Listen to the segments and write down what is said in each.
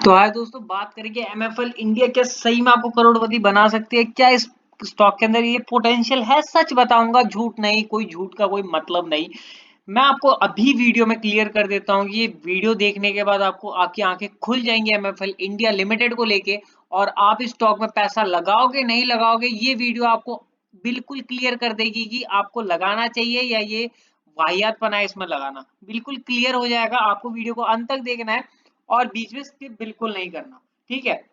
तो आज दोस्तों बात करेंगे एमएफएल इंडिया क्या सही में आपको करोड़पति बना सकती है? क्या इस स्टॉक के अंदर ये पोटेंशियल है? सच बताऊंगा, झूठ नहीं, कोई झूठ का कोई मतलब नहीं। मैं आपको अभी वीडियो में क्लियर कर देता हूँ कि ये वीडियो देखने के बाद आपको आपकी आंखें खुल जाएंगी एमएफएल इंडिया लिमिटेड को लेके, और आप इस स्टॉक में पैसा लगाओगे नहीं लगाओगे, ये वीडियो आपको बिल्कुल क्लियर कर देगी कि आपको लगाना चाहिए या ये वाहियातपना है इसमें लगाना। बिल्कुल क्लियर हो जाएगा, आपको वीडियो को अंत तक देखना है और बीच में स्किप बिल्कुल नहीं करना, ठीक है?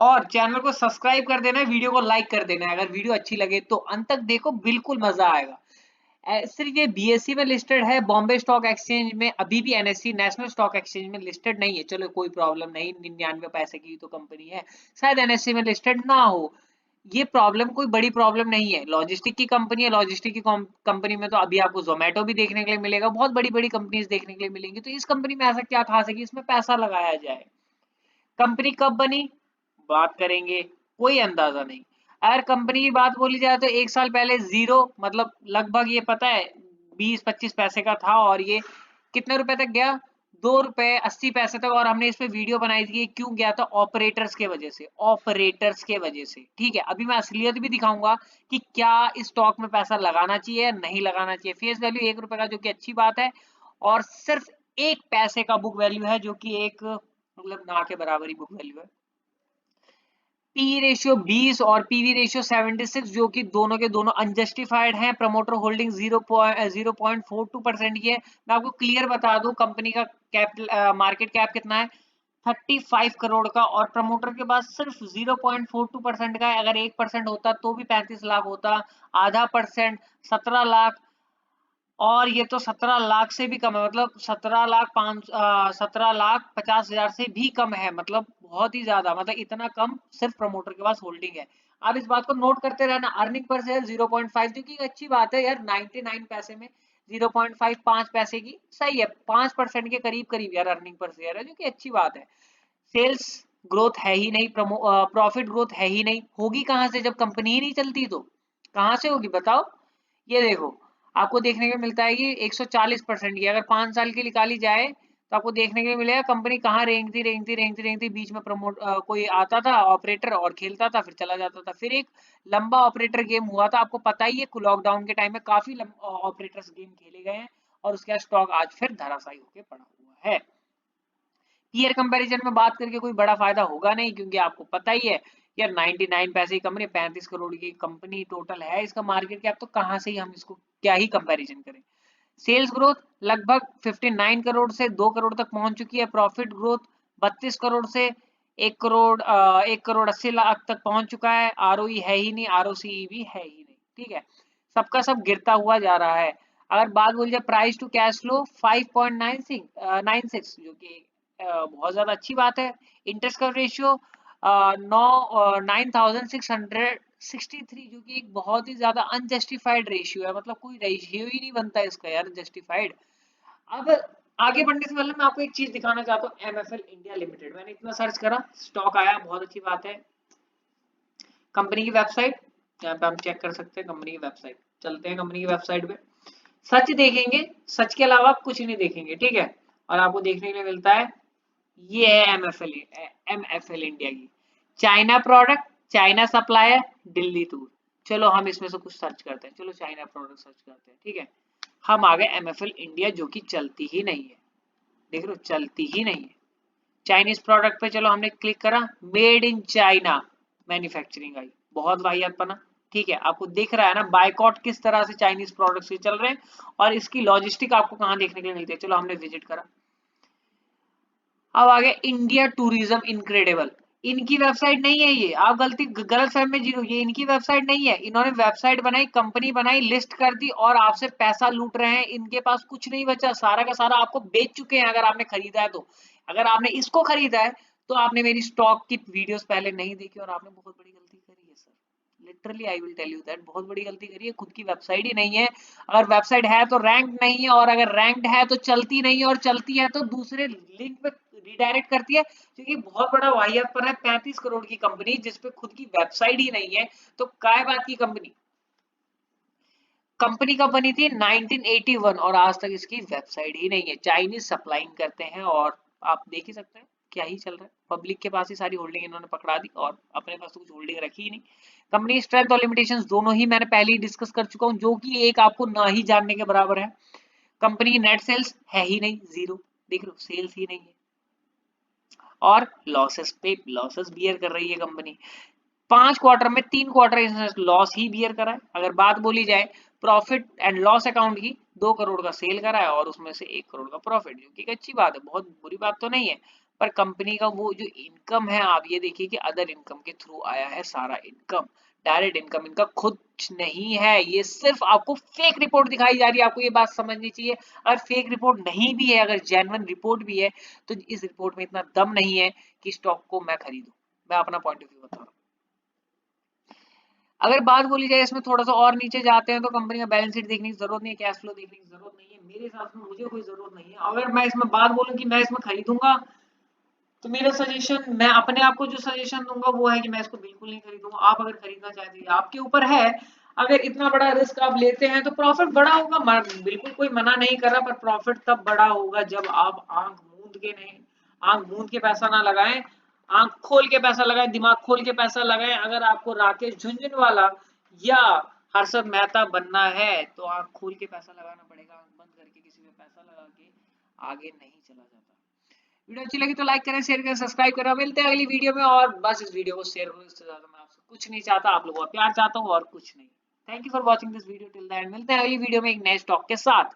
और चैनल को सब्सक्राइब कर देना है, वीडियो को लाइक कर देना है। अगर वीडियो अच्छी लगे तो अंत तक देखो, बिल्कुल मजा आएगा। सिर्फ ये बीएसई में लिस्टेड है, बॉम्बे स्टॉक एक्सचेंज में अभी भी एनएससी नेशनल स्टॉक एक्सचेंज में लिस्टेड नहीं है। चलो कोई प्रॉब्लम नहीं, 99 पैसे की तो कंपनी है, शायद एनएससी में लिस्टेड ना हो। ये प्रॉब्लम कोई बड़ी प्रॉब्लम नहीं है। लॉजिस्टिक की कंपनी है, लॉजिस्टिक की कंपनी में तो अभी आपको जोमेटो भी देखने के लिए मिलेगा, बहुत बड़ी बड़ी कंपनीज देखने के लिए मिलेंगी। तो इस कंपनी में ऐसा क्या खास है कि इसमें पैसा लगाया जाए? कंपनी कब बनी बात करेंगे, कोई अंदाजा नहीं। अगर कंपनी की बात बोली जाए तो 1 साल पहले जीरो, मतलब लगभग ये पता है 20-25 पैसे का था, और ये कितने रुपए तक गया? 2 रुपए 80 पैसे तक। और हमने इस पे वीडियो बनाई थी कि क्यों गया था, ऑपरेटर्स के वजह से, ऑपरेटर्स के वजह से, ठीक है? अभी मैं असलियत भी दिखाऊंगा कि क्या इस स्टॉक में पैसा लगाना चाहिए या नहीं लगाना चाहिए। फेस वैल्यू 1 रुपए का, जो कि अच्छी बात है, और सिर्फ 1 पैसे का बुक वैल्यू है, जो कि एक मतलब ना के बराबर ही बुक वैल्यू है। पी रेशियो 20 और पीवी रेशियो 76, जो कि दोनों के दोनों अनजस्टिफाइड हैं। प्रमोटर होल्डिंग 0.42% की है। मैं आपको क्लियर बता दूं, कंपनी का कैपिटल मार्केट कैप कितना है? 35 करोड़ का, और प्रमोटर के पास सिर्फ 0.42% का है। अगर 1% होता तो भी 35 लाख होता, आधा परसेंट 17 लाख, और ये तो 17 लाख से भी कम है, मतलब 17 लाख 50 हजार से भी कम है, मतलब बहुत ही ज्यादा, मतलब इतना कम सिर्फ प्रमोटर के पास होल्डिंग है। आप इस बात को नोट करते रहना। अर्निंग पर शेयर 0.5, जो कि अच्छी बात है यार। 99 पैसे में 0.5, 5 पैसे की सही है, 5% के करीब करीब यार अर्निंग पर शेयर है, जो कि अच्छी बात है। सेल्स ग्रोथ है ही नहीं, प्रॉफिट ग्रोथ है ही नहीं, होगी कहां से जब कंपनी ही नहीं चलती? तो कहां से होगी बताओ? ये देखो, आपको देखने को मिलता है कि 140% की अगर 5 साल की निकाली जाए तो आपको देखने को मिलेगा कंपनी कहाँ रेंगती बीच में कोई आता था ऑपरेटर और खेलता था, फिर चला जाता था। फिर एक लंबा ऑपरेटर गेम हुआ था, आपको पता ही है, लॉकडाउन के टाइम में काफी ऑपरेटर्स गेम खेले गए हैं, और उसके बाद स्टॉक आज फिर धराशायी होकर पड़ा हुआ है। पीयर कंपैरिजन में बात करके कोई बड़ा फायदा होगा नहीं, क्योंकि आपको पता ही है यार, 99 पैसे की कंपनी, 35 करोड़ की कंपनी टोटल है इसका मार्केट कैप, तो कहां से ही हम इसको क्या ही कंपैरिजन करें। सेल्स ग्रोथ लगभग 59 करोड़ से 2 करोड़ तक पहुंच चुकी है। प्रॉफिट ग्रोथ 32 करोड़ से 1 करोड़ 80 लाख तक पहुंच चुका है। आरओई है ही नहीं, आरओसीई भी है ही नहीं, ठीक है? सबका सब गिरता हुआ जा रहा है। अगर बात बोली जाए प्राइस टू कैश फ्लो 5.96, जो कि बहुत ज्यादा अच्छी बात है। इंटरेस्ट का रेशियो 9663, जो कि एक बहुत ही ज्यादा अनजस्टिफाइड रेशियो है, मतलब कोई रेशियो ही नहीं बनता इसका यार जस्टिफाइड। अब आगे बढ़ने से पहले मैं आपको एक चीज दिखाना चाहता हूँ, एमएफएल इंडिया लिमिटेड। मैंने इतना सर्च करा, स्टॉक आया, बहुत अच्छी बात है। कंपनी की वेबसाइट, यहाँ पे हम चेक कर सकते हैं कंपनी की वेबसाइट। चलते हैं कंपनी की वेबसाइट पे, सच देखेंगे, सच के अलावा कुछ नहीं देखेंगे, ठीक है? और आपको देखने के लिए मिलता है, ये है एमएफएल इंडिया की China product, China supplier, Delhi tour. चलो हम इसमें से कुछ सर्च करते हैं, चलो चाइना प्रोडक्ट सर्च करते हैं, ठीक है? हम आ गए एमएफएल इंडिया, जो कि चलती ही नहीं है, देख लो चलती ही नहीं है। चाइनीज प्रोडक्ट पे चलो हमने क्लिक करा, मेड इन चाइना मैन्युफैक्चरिंग आई, बहुत वाहियात बना, ठीक है? आपको दिख रहा है ना बायकॉट किस तरह से चाइनीज प्रोडक्ट्स से चल रहे हैं, और इसकी लॉजिस्टिक आपको कहां देखने के लिए मिलती है। चलो हमने विजिट करा। अब आगे इंडिया टूरिज्म इनक्रेडिबल, इनकी वेबसाइट नहीं है ये, आप गलत फहमी में जीरो, ये इनकी वेबसाइट नहीं है। इन्होंने वेबसाइट बनाई, कंपनी बनाई, लिस्ट कर दी, और आपसे पैसा लूट रहे हैं। इनके पास कुछ नहीं बचा, सारा का सारा आपको बेच चुके हैं, अगर आपने खरीदा है तो। अगर आपने इसको खरीदा है तो आपने मेरी स्टॉक की वीडियोस पहले नहीं देखी, और आपने बहुत बड़ी गलती करी है sir. Literally I will tell you that, बहुत बड़ी गलती करी है, खुद की वेबसाइट ही नहीं है। अगर वेबसाइट है तो रैंक नहीं है, और अगर रैंक्ड है तो चलती नहीं है, और चलती है तो दूसरे लिंक पे रिडायरेक्ट करती है, क्योंकि बहुत बड़ा वाहियात पर है। 35 करोड़ की कंपनी जिसपे खुद की वेबसाइट ही नहीं है, तो काय बात की कंपनी? कंपनी कब बनी थी? 1981, और आज तक इसकी वेबसाइट ही नहीं है। चाइनीज सप्लाइंग करते हैं, और आप देख ही सकते हैं क्या ही चल रहा है, पब्लिक के पास ही सारी होल्डिंग इन्होंने पकड़ा दी और अपने पास तो कुछ होल्डिंग रखी ही नहीं। कंपनी स्ट्रेंथ और लिमिटेशंस दोनों ही मैंने पहले ही डिस्कस कर चुका हूं, जो कि एक आपको ना ही जानने के बराबर है। कंपनी की नेट सेल्स है ही नहीं, जीरो, देख लो सेल्स ही नहीं है, और लॉसेस पे लॉसेस बियर कर रही है कंपनी। 5 क्वार्टर में 3 क्वार्टर इसने लॉस ही बियर करा है। अगर बात बोली जाए प्रॉफिट एंड लॉस अकाउंट की, 2 करोड़ का सेल करा है और उसमें से 1 करोड़ का प्रॉफिट, जो कि एक अच्छी बात है, बहुत बुरी बात तो नहीं है। पर कंपनी का वो जो इनकम है, आप ये देखिए कि अदर इनकम के थ्रू आया है सारा इनकम, डायरेक्ट इनकम इनका खुद नहीं है। ये सिर्फ आपको फेक रिपोर्ट दिखाई जा रही है, आपको ये बात समझनी चाहिए। अगर फेक रिपोर्ट नहीं भी है, अगर जेन्युइन रिपोर्ट भी है, तो इस रिपोर्ट में इतना दम नहीं है कि स्टॉक को मैं खरीदूं। मैं अपना पॉइंट ऑफ व्यू बता रहा हूँ। अगर बात बोली जाए इसमें थोड़ा सा और नीचे जाते हैं, तो कंपनी का बैलेंस शीट देखने की जरूरत नहीं है, कैश फ्लो देखने की जरूरत नहीं है, मेरे हिसाब से मुझे कोई जरूरत नहीं है। अगर मैं इसमें बात बोलूं कि मैं इसमें खरीदूंगा, तो मेरा सजेशन, मैं अपने आप को जो सजेशन दूंगा वो है कि मैं इसको बिल्कुल नहीं खरीदूंगा। आप अगर खरीदना चाहते हैं, आपके ऊपर है। अगर इतना बड़ा रिस्क आप लेते हैं तो प्रॉफिट बड़ा होगा, बिल्कुल कोई मना नहीं कर रहा, पर प्रॉफिट तब बड़ा होगा जब आप आंख मूंद के नहीं, आंख मूंद के पैसा ना लगाएं, आंख खोल के पैसा लगाएं, दिमाग खोल के पैसा लगाएं। अगर आपको राकेश झुनझुनवाला या हर्षद मेहता बनना है, तो आंख खोल के पैसा लगाना पड़ेगा, आंख बंद करके किसी में पैसा लगा के आगे नहीं चला जाता। वीडियो अच्छी लगी तो लाइक करें, शेयर करें, सब्सक्राइब करें। मिलते हैं अगली वीडियो में, और बस इस वीडियो को शेयर करो, इससे ज्यादा मैं आपसे कुछ नहीं चाहता, आप लोगों का प्यार चाहता हूँ और कुछ नहीं। Thank you for watching this video till the end. मिलते हैं अगली वीडियो में एक नए स्टॉक के साथ।